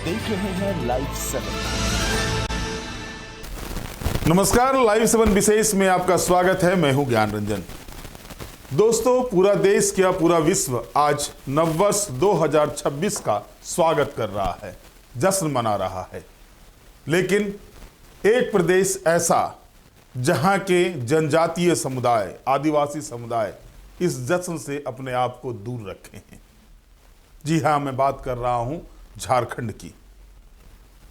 देख रहे हैं लाइव 7। नमस्कार, लाइव 7 विशेष में आपका स्वागत है। मैं हूं ज्ञान रंजन। दोस्तों, पूरा देश क्या पूरा विश्व आज नववर्ष 2026 का स्वागत कर रहा है, जश्न मना रहा है। लेकिन एक प्रदेश ऐसा जहां के जनजातीय समुदाय, आदिवासी समुदाय इस जश्न से अपने आप को दूर रखे हैं। जी हां, मैं बात कर रहा हूं झारखंड की।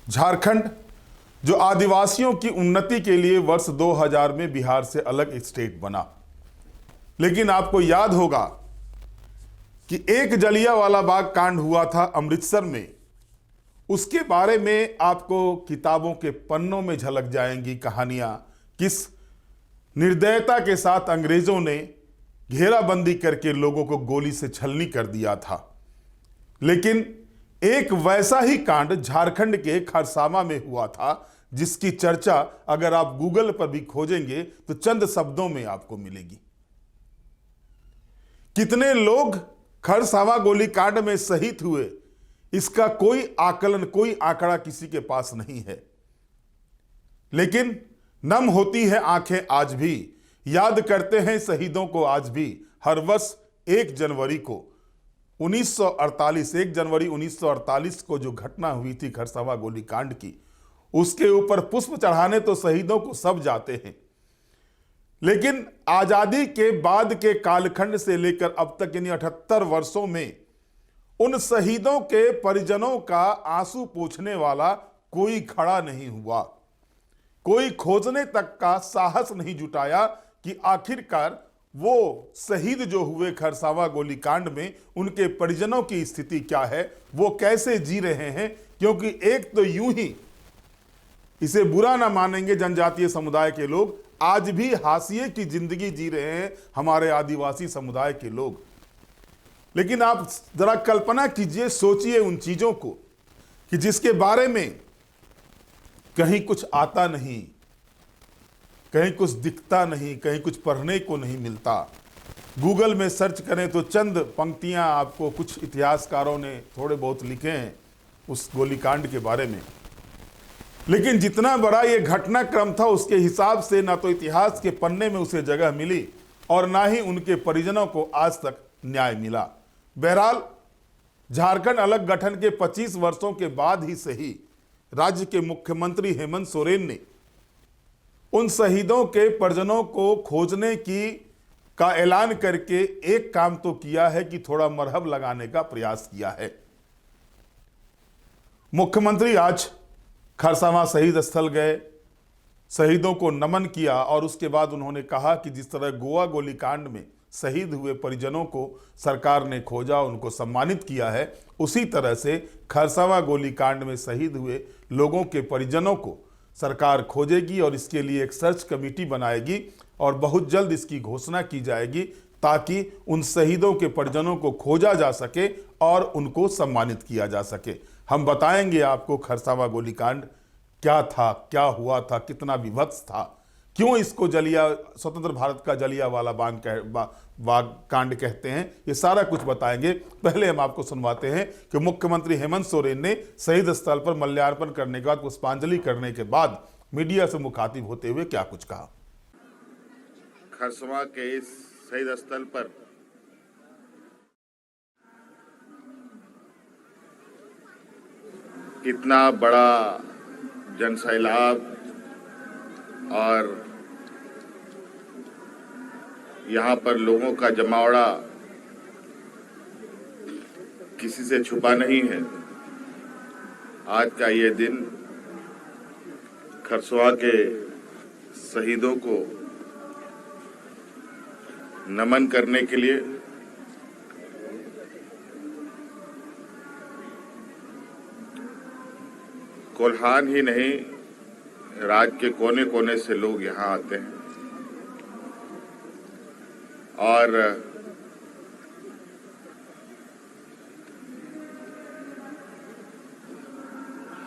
झारखंड जो आदिवासियों की उन्नति के लिए वर्ष 2000 में बिहार से अलग एक स्टेट बना। लेकिन आपको याद होगा कि एक जलियांवाला बाग कांड हुआ था अमृतसर में। उसके बारे में आपको किताबों के पन्नों में झलक जाएंगी कहानियां, किस निर्दयता के साथ अंग्रेजों ने घेराबंदी करके लोगों को गोली से छलनी कर दिया था। लेकिन एक वैसा ही कांड झारखंड के खरसावा में हुआ था, जिसकी चर्चा अगर आप गूगल पर भी खोजेंगे तो चंद शब्दों में आपको मिलेगी। कितने लोग खरसावा गोलीकांड में शहीद हुए, इसका कोई आकलन, कोई आंकड़ा किसी के पास नहीं है। लेकिन नम होती है आंखें आज भी, याद करते हैं शहीदों को आज भी। हर वर्ष 1 जनवरी को 1 जनवरी 1948 को जो घटना हुई थी खरसावा गोलीकांड की, उसके ऊपर पुष्प चढ़ाने तो शहीदों को सब जाते हैं। लेकिन आजादी के बाद के कालखंड से लेकर अब तक यानी 78 वर्षों में उन शहीदों के परिजनों का आंसू पोंछने वाला कोई खड़ा नहीं हुआ। कोई खोजने तक का साहस नहीं जुटाया कि आखिरकार वो शहीद जो हुए खरसावा गोलीकांड में, उनके परिजनों की स्थिति क्या है, वो कैसे जी रहे हैं। क्योंकि एक तो यूं ही, इसे बुरा ना मानेंगे जनजातीय समुदाय के लोग, आज भी हाशिए की जिंदगी जी रहे हैं हमारे आदिवासी समुदाय के लोग। लेकिन आप जरा कल्पना कीजिए, सोचिए उन चीजों को कि जिसके बारे में कहीं कुछ आता नहीं, कहीं कुछ दिखता नहीं, कहीं कुछ पढ़ने को नहीं मिलता। गूगल में सर्च करें तो चंद पंक्तियां आपको कुछ इतिहासकारों ने थोड़े बहुत लिखे हैं उस गोलीकांड के बारे में। लेकिन जितना बड़ा ये घटनाक्रम था, उसके हिसाब से ना तो इतिहास के पन्ने में उसे जगह मिली और ना ही उनके परिजनों को आज तक न्याय मिला। बहरहाल, झारखंड अलग गठन के 25 वर्षों के बाद ही सही, राज्य के मुख्यमंत्री हेमंत सोरेन ने उन शहीदों के परिजनों को खोजने का ऐलान करके एक काम तो किया है कि थोड़ा मरहम लगाने का प्रयास किया है। मुख्यमंत्री आज खरसावा शहीद स्थल गए, शहीदों को नमन किया और उसके बाद उन्होंने कहा कि जिस तरह गोवा गोलीकांड में शहीद हुए परिजनों को सरकार ने खोजा, उनको सम्मानित किया है, उसी तरह से खरसावा गोलीकांड में शहीद हुए लोगों के परिजनों को सरकार खोजेगी और इसके लिए एक सर्च कमेटी बनाएगी और बहुत जल्द इसकी घोषणा की जाएगी, ताकि उन शहीदों के परिजनों को खोजा जा सके और उनको सम्मानित किया जा सके। हम बताएंगे आपको खरसावा गोलीकांड क्या था, क्या हुआ था, कितना विभत्स था, क्यों इसको स्वतंत्र भारत का जलियांवाला बाग कांड कहते हैं, ये सारा कुछ बताएंगे। पहले हम आपको सुनवाते हैं कि मुख्यमंत्री हेमंत सोरेन ने शहीद स्थल पर माल्यार्पण करने के बाद, पुष्पांजलि करने के बाद मीडिया से मुखातिब होते हुए क्या कुछ कहा। खरसावा के इस शहीद स्थल पर कितना बड़ा जनसैलाब और यहाँ पर लोगों का जमावड़ा किसी से छुपा नहीं है। आज का ये दिन खरसावा के शहीदों को नमन करने के लिए कोल्हान ही नहीं, राज्य के कोने कोने से लोग यहाँ आते हैं और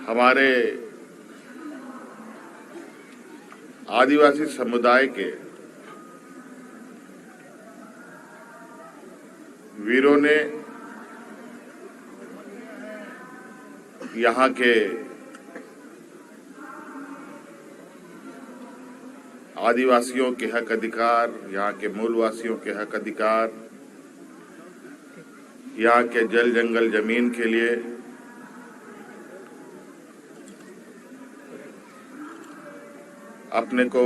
हमारे आदिवासी समुदाय के वीरों ने यहाँ के आदिवासियों के हक अधिकार, यहाँ के मूलवासियों के हक अधिकार, यहाँ के जल जंगल जमीन के लिए अपने को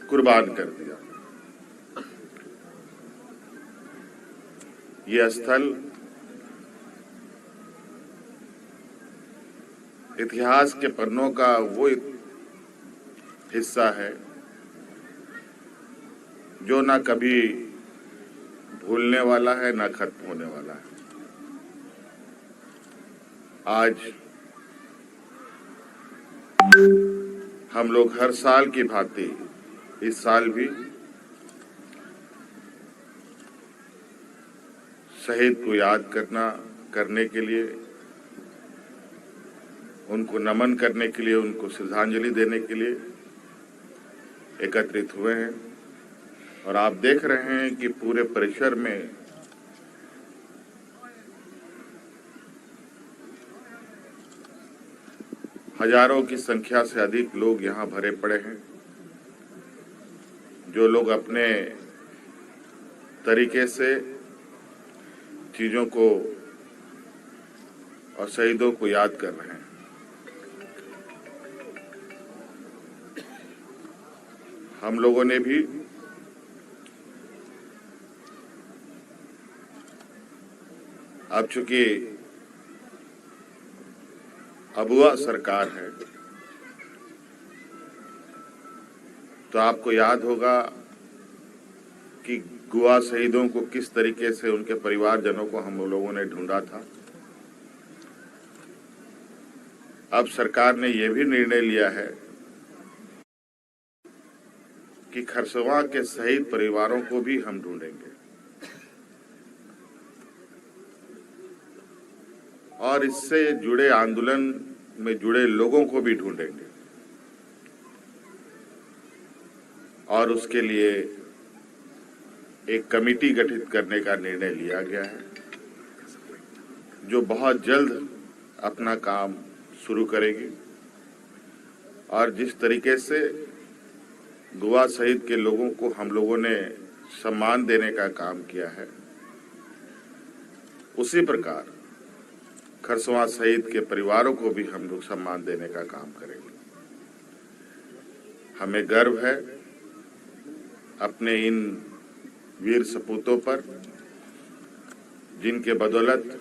कुर्बान कर दिया। ये स्थल इतिहास के पन्नों का वो हिस्सा है जो ना कभी भूलने वाला है ना खत्म होने वाला है। आज हम लोग हर साल की भांति इस साल भी शहीद को याद करने के लिए, उनको नमन करने के लिए, उनको श्रद्धांजलि देने के लिए एकत्रित हुए हैं। और आप देख रहे हैं कि पूरे परिसर में हजारों की संख्या से अधिक लोग यहाँ भरे पड़े हैं, जो लोग अपने तरीके से चीजों को और शहीदों को याद कर रहे हैं। हम लोगों ने भी अब चूंकि अबुआ सरकार है तो आपको याद होगा कि गोवा शहीदों को किस तरीके से उनके परिवारजनों को हम लोगों ने ढूंढा था। अब सरकार ने यह भी निर्णय लिया है कि खरसवां के शहीद परिवारों को भी हम ढूंढेंगे और इससे जुड़े आंदोलन में जुड़े लोगों को भी ढूंढेंगे और उसके लिए एक कमेटी गठित करने का निर्णय लिया गया है जो बहुत जल्द अपना काम शुरू करेगी। और जिस तरीके से गोवा शहीद के लोगों को हम लोगों ने सम्मान देने का काम किया है, उसी प्रकार खरसवां शहीद के परिवारों को भी हम लोग सम्मान देने का काम करेंगे। हमें गर्व है अपने इन वीर सपूतों पर, जिनके बदौलत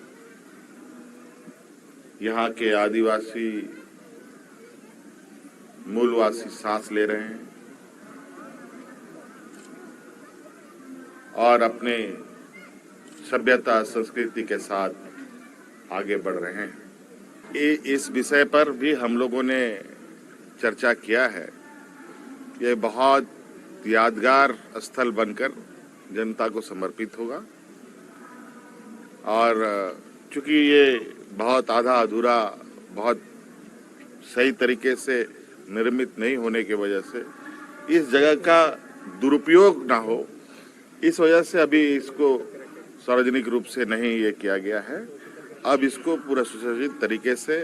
यहाँ के आदिवासी मूलवासी सांस ले रहे हैं और अपने सभ्यता संस्कृति के साथ आगे बढ़ रहे हैं। इस विषय पर भी हम लोगों ने चर्चा किया है। ये बहुत यादगार स्थल बनकर जनता को समर्पित होगा और चूंकि ये बहुत आधा अधूरा, बहुत सही तरीके से निर्मित नहीं होने की वजह से इस जगह का दुरुपयोग ना हो, इस वजह से अभी इसको सार्वजनिक रूप से नहीं ये किया गया है। अब इसको पूरा सुसज्जित तरीके से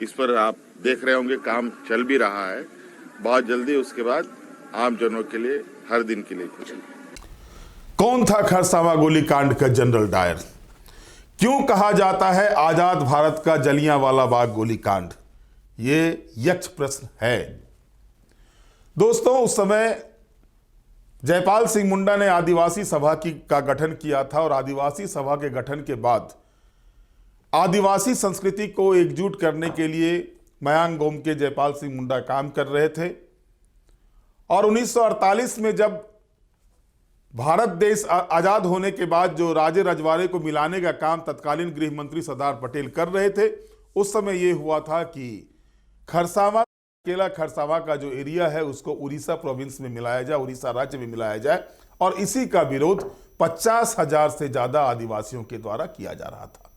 इस पर आप देख रहे होंगे काम चल भी रहा है। बहुत जल्दी उसके बाद आम जनों के लिए हर दिन के लिए खुलेगा। कौन था खरसावां गोलीकांड का जनरल डायर? क्यों कहा जाता है आजाद भारत का जलियांवाला बाग गोलीकांड? ये यक्ष प्रश्न है। दोस्तों, उस समय जयपाल सिंह मुंडा ने आदिवासी सभा का गठन किया था और आदिवासी सभा के गठन के बाद आदिवासी संस्कृति को एकजुट करने के लिए मयांग गोम के जयपाल सिंह मुंडा काम कर रहे थे। और 1948 में जब भारत देश आजाद होने के बाद जो राजे रजवाड़े को मिलाने का काम तत्कालीन गृह मंत्री सरदार पटेल कर रहे थे, उस समय यह हुआ था कि खरसावां, अकेला खरसावां का जो एरिया है उसको उड़ीसा प्रोविंस में मिलाया जाए, उड़ीसा राज्य में मिलाया जाए। और इसी का विरोध 50,000 से ज्यादा आदिवासियों के द्वारा किया जा रहा था।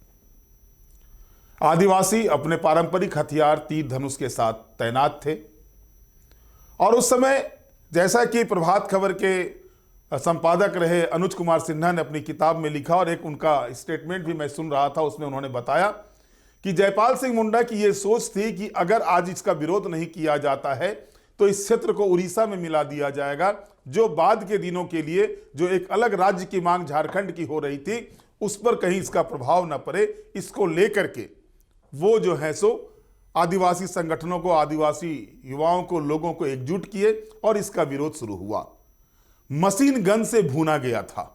आदिवासी अपने पारंपरिक हथियार तीर धनुष के साथ तैनात थे और उस समय जैसा कि प्रभात खबर के संपादक रहे अनुज कुमार सिन्हा ने अपनी किताब में लिखा और एक उनका स्टेटमेंट भी मैं सुन रहा था, उसमें उन्होंने बताया कि जयपाल सिंह मुंडा की यह सोच थी कि अगर आज इसका विरोध नहीं किया जाता है तो इस क्षेत्र को उड़ीसा में मिला दिया जाएगा, जो बाद के दिनों के लिए जो एक अलग राज्य की मांग झारखंड की हो रही थी उस पर कहीं इसका प्रभाव न पड़े। इसको लेकर के वो जो है सो आदिवासी संगठनों को, आदिवासी युवाओं को, लोगों को एकजुट किए और इसका विरोध शुरू हुआ। मशीन गन से भूना गया था।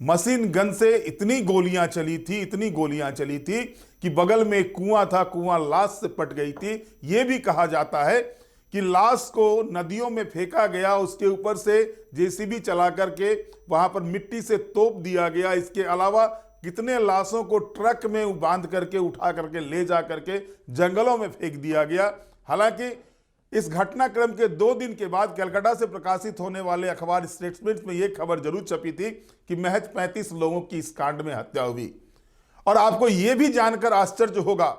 मशीन गन से इतनी गोलियां चली थी, इतनी गोलियां चली थी कि बगल में एक कुआं था, कुआं लाश से पट गई थी। यह भी कहा जाता है कि लाश को नदियों में फेंका गया, उसके ऊपर से जेसीबी चला करके वहां पर मिट्टी से तोप दिया गया। इसके अलावा कितने लाशों को ट्रक में बांध करके उठा करके ले जा करके जंगलों में फेंक दिया गया। हालांकि इस घटनाक्रम के 2 दिन के बाद कलकत्ता से प्रकाशित होने वाले अखबार स्टेटमेंट में यह खबर जरूर छपी थी कि महज 35 लोगों की इस कांड में हत्या हुई। और आपको यह भी जानकर आश्चर्य होगा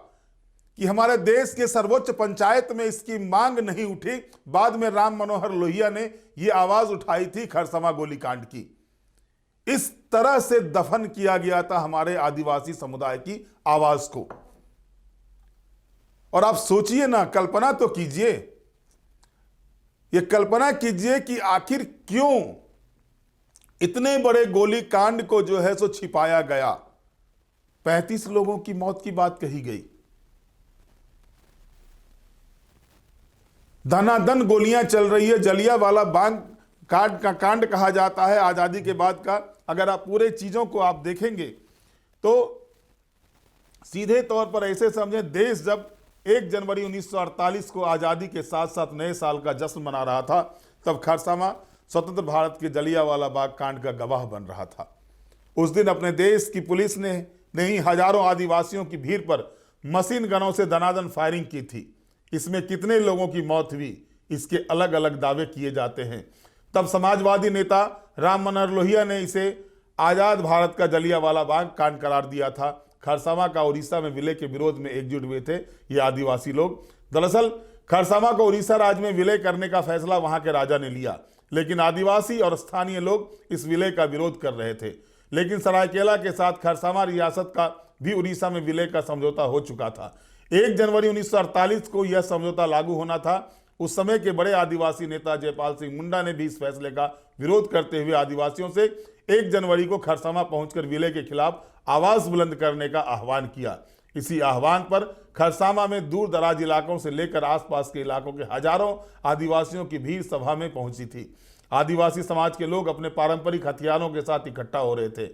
कि हमारे देश के सर्वोच्च पंचायत में इसकी मांग नहीं उठी। बाद में राम मनोहर लोहिया ने यह आवाज उठाई थी खरसवा गोलीकांड की। इस तरह से दफन किया गया था हमारे आदिवासी समुदाय की आवाज को। और आप सोचिए ना, कल्पना तो कीजिए, ये कल्पना कीजिए कि आखिर क्यों इतने बड़े गोलीकांड को जो है सो छिपाया गया। 35 लोगों की मौत की बात कही गई। धनाधन गोलियां चल रही है। जलियांवाला बाग कांड कहा जाता है आजादी के बाद का। अगर आप पूरे चीजों को आप देखेंगे तो सीधे तौर पर ऐसे समझें, देश जब 1 जनवरी 1948 को आजादी के साथ साथ नए साल का जश्न मना रहा था, तब खरसावा स्वतंत्र भारत के जलियांवाला बाग कांड का गवाह बन रहा था। उस दिन अपने देश की पुलिस ने नहीं, हजारों आदिवासियों की भीड़ पर मशीन गनों से दनादन फायरिंग की थी। इसमें कितने लोगों की मौत हुई, इसके अलग अलग दावे किए जाते हैं। तब समाजवादी नेता राम मनोहर लोहिया ने इसे आजाद भारत का जलियांवाला बाग कांड करार दिया था। खरसावा का उड़ीसा में विलय के विरोध में एकजुट हुए थे ये आदिवासी लोग। दरअसल खरसावा को उड़ीसा राज्य में विलय करने का फैसला वहां के राजा ने लिया, लेकिन आदिवासी और स्थानीय लोग इस विलय का विरोध कर रहे थे। लेकिन सरायकेला के साथ खरसावा रियासत का भी उड़ीसा में विलय का समझौता हो चुका था। 1 जनवरी 1948 को यह समझौता लागू होना था। उस समय के बड़े आदिवासी नेता जयपाल सिंह मुंडा ने भी इस फैसले का विरोध करते हुए आदिवासियों से 1 जनवरी को खरसावा पहुंचकर विलय के खिलाफ आवाज बुलंद करने का आह्वान किया। इसी आह्वान पर खरसावा में दूर दराज इलाकों से लेकर आसपास के इलाकों के हजारों आदिवासियों की भीड़ सभा में पहुंची थी। आदिवासी समाज के लोग अपने पारंपरिक हथियारों के साथ इकट्ठा हो रहे थे।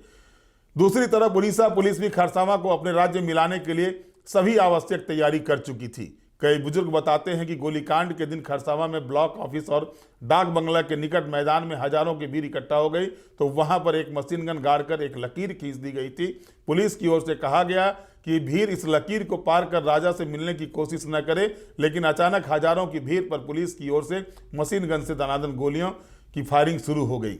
दूसरी तरफ उड़ीसा पुलिस भी खरसावा को अपने राज्य में मिलाने के लिए सभी आवश्यक तैयारी कर चुकी थी। कई बुजुर्ग बताते हैं कि गोलीकांड के दिन खरसावा में ब्लॉक ऑफिस और डाक बंगला के निकट मैदान में हजारों की भीड़ इकट्ठा हो गई, तो वहां पर एक मशीन गन गाड़कर एक लकीर खींच दी गई थी। पुलिस की ओर से कहा गया कि भीड़ इस लकीर को पार कर राजा से मिलने की कोशिश न करे, लेकिन अचानक हजारों की भीड़ पर पुलिस की ओर से मशीन गन से दनादन गोलियों की फायरिंग शुरू हो गई।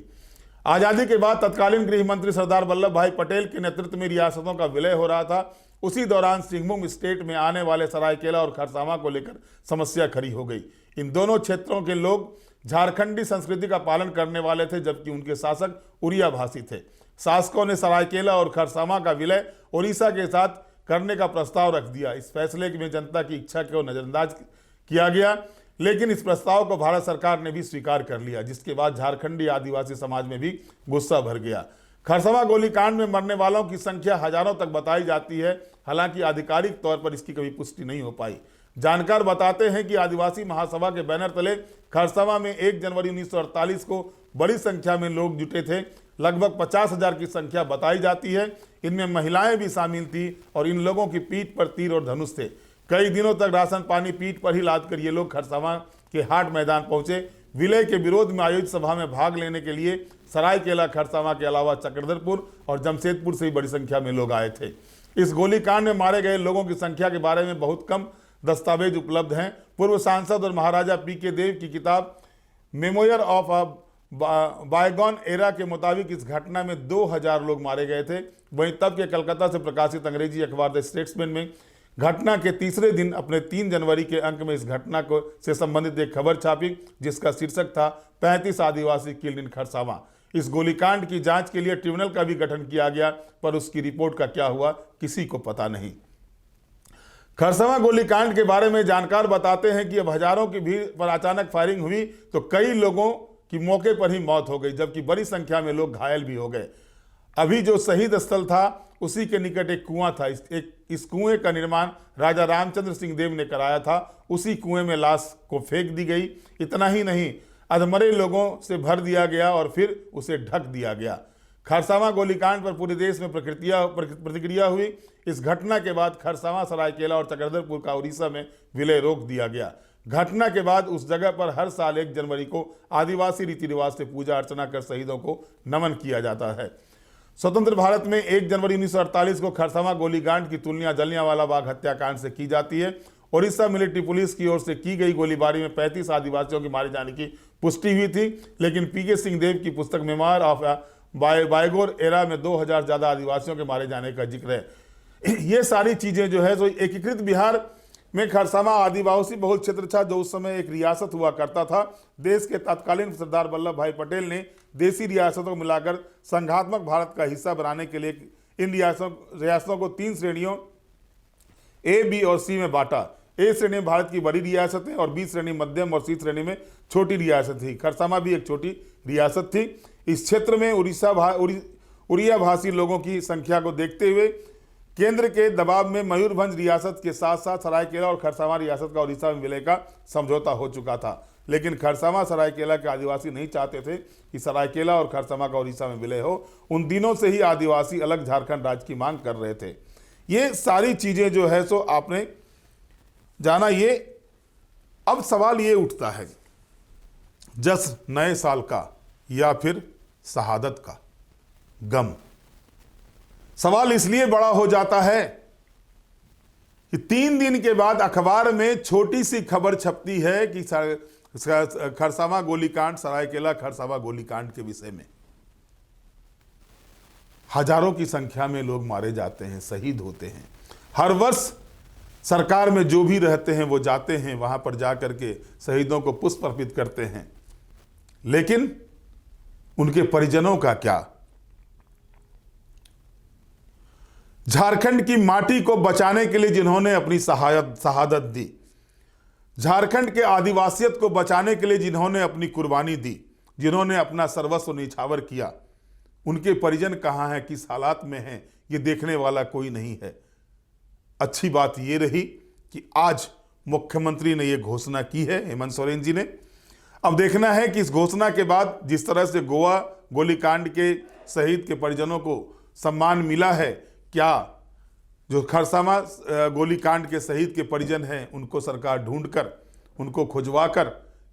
आजादी के बाद तत्कालीन गृह मंत्री सरदार वल्लभ भाई पटेल के नेतृत्व में रियासतों का विलय हो रहा था। उसी दौरान सिंहभूम स्टेट में आने वाले सरायकेला और खरसावा को लेकर समस्या खड़ी हो गई। इन दोनों क्षेत्रों के लोग झारखंडी संस्कृति का पालन करने वाले थे, जबकि उनके शासक उड़िया भाषी थे। शासकों ने सरायकेला और खरसावा का विलय उड़ीसा के साथ करने का प्रस्ताव रख दिया। इस फैसले में जनता की इच्छा को नजरअंदाज किया गया, लेकिन इस प्रस्ताव को भारत सरकार ने भी स्वीकार कर लिया, जिसके बाद झारखंडी आदिवासी समाज में भी गुस्सा भर गया। खरसावा गोलीकांड में मरने वालों की संख्या हजारों तक बताई जाती है, हालांकि आधिकारिक तौर पर इसकी कभी पुष्टि नहीं हो पाई। जानकार बताते हैं कि आदिवासी महासभा के बैनर तले खरसावा में 1 जनवरी 1948 को बड़ी संख्या में लोग जुटे थे। लगभग 50,000 की संख्या बताई जाती है। इनमें महिलाएं भी शामिल थी और इन लोगों की पीठ पर तीर और धनुष थे। कई दिनों तक राशन पानी पीठ पर ही लाद कर ये लोग खरसावा के हाट मैदान पहुंचे। विलय के विरोध में आयोजित सभा में भाग लेने के लिए सरायकेला, खरसावा के अलावा चक्रधरपुर और जमशेदपुर से भी बड़ी संख्या में लोग आए थे। इस गोलीकांड में मारे गए लोगों की संख्या के बारे में बहुत कम दस्तावेज उपलब्ध हैं। पूर्व सांसद और महाराजा पीके देव की किताब memoir of a bygone era के मुताबिक इस घटना में 2000 लोग मारे गए थे। वहीं तब के कलकत्ता से प्रकाशित अंग्रेजी अखबार द स्टेट्समैन में घटना के तीसरे दिन अपने 3 जनवरी के अंक में इस घटना को से संबंधित एक खबर छापी, जिसका शीर्षक था 35 आदिवासी किल्ड इन खरसावा। इस गोलीकांड की जांच के लिए ट्रिब्यूनल का भी गठन किया गया, पर उसकी रिपोर्ट का क्या हुआ किसी को पता नहीं। खरसवां गोलीकांड के बारे में जानकार बताते हैं कि अब हजारों की भीड़ पर अचानक फायरिंग हुई तो कई लोगों की मौके पर ही मौत हो गई, जबकि बड़ी संख्या में लोग घायल भी हो गए। अभी जो शहीद स्थल था उसी के निकट एक कुआं था। इस कुएं का निर्माण राजा रामचंद्र सिंह देव ने कराया था। उसी कुएं में लाश को फेंक दी गई। इतना ही नहीं, अधमरे लोगों से भर दिया गया और फिर उसे ढक दिया गया। खरसावां गोलीकांड पर पूरे देश में प्रतिक्रिया हुई। इस घटना के बाद खरसावां, सरायकेला और चक्रधरपुर का उड़ीसा में विलय रोक दिया गया। घटना के बाद उस जगह पर हर साल 1 जनवरी को आदिवासी रीति रिवाज से पूजा अर्चना कर शहीदों को नमन किया जाता है। स्वतंत्र भारत में 1 जनवरी 1948 को खरसावां गोलीकांड की तुलना जलियांवाला बाग हत्याकांड से की जाती है। उड़ीसा मिलिट्री पुलिस की ओर से की गई गोलीबारी में 35 आदिवासियों के मारे जाने की पुष्टि हुई थी, लेकिन पीके सिंह देव की पुस्तक मेमोयर ऑफ बायगोर एरा में 2000 ज्यादा आदिवासियों के मारे जाने का जिक्र है। ये सारी चीजें जो है, तो एकीकृत बिहार में खरसावां आदिवासी बहुल क्षेत्र था, जो उस समय एक रियासत हुआ करता था। देश के तत्कालीन सरदार वल्लभ भाई पटेल ने देसी रियासतों को मिलाकर संघात्मक भारत का हिस्सा बनाने के लिए इन रियासतों को 3 श्रेणियों ए, बी और सी में बांटा। ए श्रेणी में भारत की बड़ी रियासतें और बी श्रेणी मध्यम और सी श्रेणी में छोटी रियासत थी। खरसावां भी एक छोटी रियासत थी। इस क्षेत्र में उड़िया भाषी लोगों की संख्या को देखते हुए केंद्र के दबाव में मयूरभंज रियासत के साथ साथ सरायकेला और खरसावां रियासत का उड़ीसा में विलय का समझौता हो चुका था, लेकिन खरसावां सरायकेला के आदिवासी नहीं चाहते थे कि सरायकेला और खरसावां का उड़ीसा में विलय हो। उन दिनों से ही आदिवासी अलग झारखंड राज्य की मांग कर रहे थे। ये सारी चीजें जो है सो आपने जाना। ये अब सवाल ये उठता है, जश्न नए साल का या फिर शहादत का गम। सवाल इसलिए बड़ा हो जाता है कि 3 दिन के बाद अखबार में छोटी सी खबर छपती है कि खरसावां गोलीकांड, सरायकेला खरसावां गोलीकांड के विषय में हजारों की संख्या में लोग मारे जाते हैं, शहीद होते हैं। हर वर्ष सरकार में जो भी रहते हैं वो जाते हैं, वहां पर जाकर के शहीदों को पुष्प अर्पित करते हैं, लेकिन उनके परिजनों का क्या? झारखंड की माटी को बचाने के लिए जिन्होंने अपनी शहादत दी, झारखंड के आदिवासियत को बचाने के लिए जिन्होंने अपनी कुर्बानी दी, जिन्होंने अपना सर्वस्व निछावर किया, उनके परिजन कहां हैं, किस हालात में हैं, ये देखने वाला कोई नहीं है। अच्छी बात ये रही कि आज मुख्यमंत्री ने ये घोषणा की है, हेमंत सोरेन जी ने। अब देखना है कि इस घोषणा के बाद जिस तरह से गोवा गोलीकांड के शहीद के परिजनों को सम्मान मिला है, क्या जो खरसावां गोलीकांड के शहीद के परिजन हैं उनको सरकार ढूंढकर, उनको खुजवाकर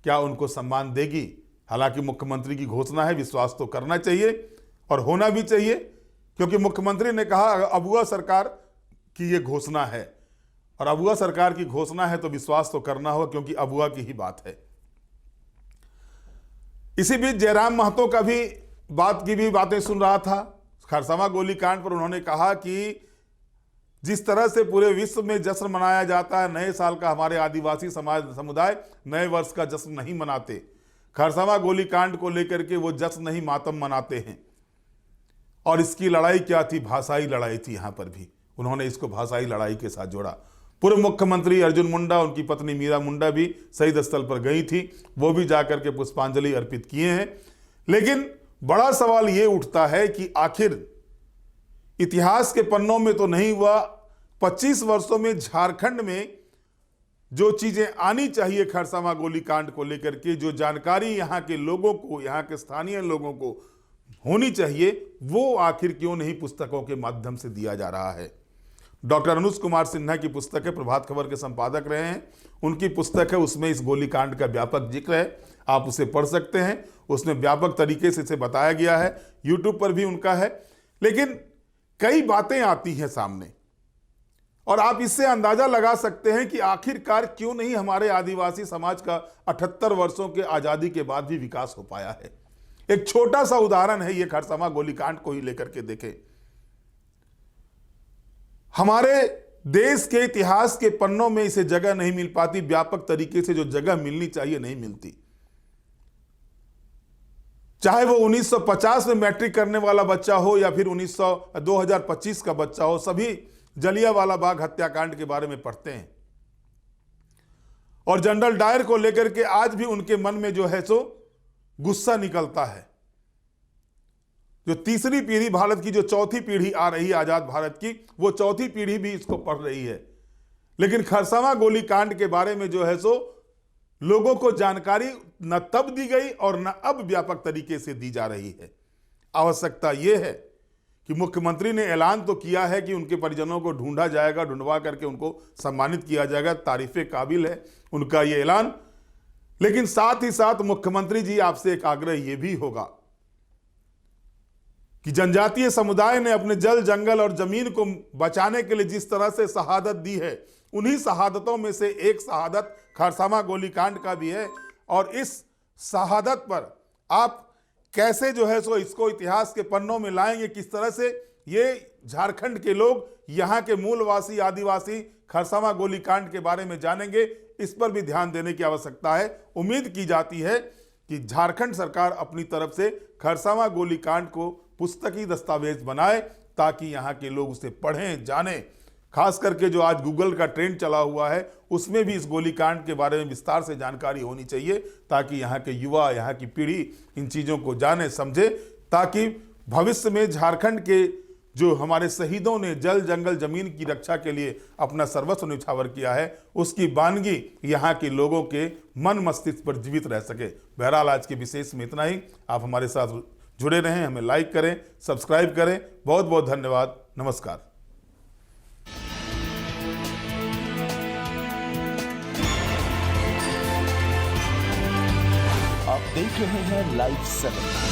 क्या उनको सम्मान देगी? हालांकि मुख्यमंत्री की घोषणा है, विश्वास तो करना चाहिए और होना भी चाहिए, क्योंकि मुख्यमंत्री ने कहा अबुआ सरकार की ये घोषणा है, और अबुआ सरकार की घोषणा है तो विश्वास तो करना होगा, क्योंकि अबुआ की ही बात है। इसी बीच जयराम महतो का भी बातें सुन रहा था खरसावां गोलीकांड पर। उन्होंने कहा कि जिस तरह से पूरे विश्व में जश्न मनाया जाता है नए साल का, हमारे आदिवासी समुदाय नए वर्ष का जश्न नहीं मनाते। खरसावां गोलीकांड को लेकर के वो जश्न नहीं, मातम मनाते हैं। और इसकी लड़ाई क्या थी? भाषाई लड़ाई थी। यहां पर भी उन्होंने इसको भाषाई लड़ाई के साथ जोड़ा। पूर्व मुख्यमंत्री अर्जुन मुंडा, उनकी पत्नी मीरा मुंडा भी शहीद स्थल पर गई थी, वो भी जाकर के पुष्पांजलि अर्पित किए हैं। लेकिन बड़ा सवाल ये उठता है कि आखिर इतिहास के पन्नों में तो नहीं हुआ, 25 वर्षों में झारखंड में जो चीजें आनी चाहिए खरसावां गोलीकांड को लेकर के, जो जानकारी यहाँ के लोगों को, यहाँ के स्थानीय लोगों को होनी चाहिए, वो आखिर क्यों नहीं पुस्तकों के माध्यम से दिया जा रहा है। डॉक्टर अनुज कुमार सिन्हा की पुस्तक है, प्रभात खबर के संपादक रहे हैं, उनकी पुस्तक है, उसमें इस गोलीकांड का व्यापक जिक्र है, आप उसे पढ़ सकते हैं। उसमें व्यापक तरीके से इसे बताया गया है, यूट्यूब पर भी उनका है। लेकिन कई बातें आती हैं सामने और आप इससे अंदाजा लगा सकते हैं कि आखिरकार क्यों नहीं हमारे आदिवासी समाज का 78 वर्षों के आजादी के बाद भी विकास हो पाया है। एक छोटा सा उदाहरण है, ये खरसावां गोलीकांड को ही लेकर के देखें। हमारे देश के इतिहास के पन्नों में इसे जगह नहीं मिल पाती, व्यापक तरीके से जो जगह मिलनी चाहिए नहीं मिलती। चाहे वो 1950 में मैट्रिक करने वाला बच्चा हो या फिर 2025 का बच्चा हो, सभी जलियांवाला बाग हत्याकांड के बारे में पढ़ते हैं और जनरल डायर को लेकर के आज भी उनके मन में जो है सो गुस्सा निकलता है। जो तीसरी पीढ़ी भारत की, जो चौथी पीढ़ी आ रही है आजाद भारत की, वो चौथी पीढ़ी भी इसको पढ़ रही है। लेकिन खरसावां गोलीकांड के बारे में जो है सो लोगों को जानकारी न तब दी गई और न अब व्यापक तरीके से दी जा रही है। आवश्यकता यह है कि मुख्यमंत्री ने ऐलान तो किया है कि उनके परिजनों को ढूंढा जाएगा, ढूंढवा करके उनको सम्मानित किया जाएगा, तारीफे काबिल है उनका ये ऐलान। लेकिन साथ ही साथ मुख्यमंत्री जी, आपसे एक आग्रह यह भी होगा कि जनजातीय समुदाय ने अपने जल, जंगल और जमीन को बचाने के लिए जिस तरह से शहादत दी है, उन्हीं शहादतों में से एक शहादत खरसावां गोलीकांड का भी है। और इस शहादत पर आप कैसे जो है सो इसको इतिहास के पन्नों में लाएंगे, किस तरह से ये झारखंड के लोग, यहाँ के मूलवासी आदिवासी खरसावां गोलीकांड के बारे में जानेंगे, इस पर भी ध्यान देने की आवश्यकता है। उम्मीद की जाती है कि झारखंड सरकार अपनी तरफ से खरसावां गोलीकांड को पुस्तकी दस्तावेज बनाए ताकि यहाँ के लोग उसे पढ़ें, जानें। खास करके जो आज गूगल का ट्रेंड चला हुआ है, उसमें भी इस गोलीकांड के बारे में विस्तार से जानकारी होनी चाहिए ताकि यहाँ के युवा, यहाँ की पीढ़ी इन चीज़ों को जाने, समझे, ताकि भविष्य में झारखंड के जो हमारे शहीदों ने जल, जंगल, जमीन की रक्षा के लिए अपना सर्वस्व न्यौछावर किया है, उसकी वानगी यहाँ के लोगों के मन मस्तिष्क पर जीवित रह सके। बहरहाल आज के विशेष में इतना ही। आप हमारे साथ जुड़े रहें, हमें लाइक करें, सब्सक्राइब करें। बहुत बहुत धन्यवाद। नमस्कार। आप देख रहे हैं लाइव 7।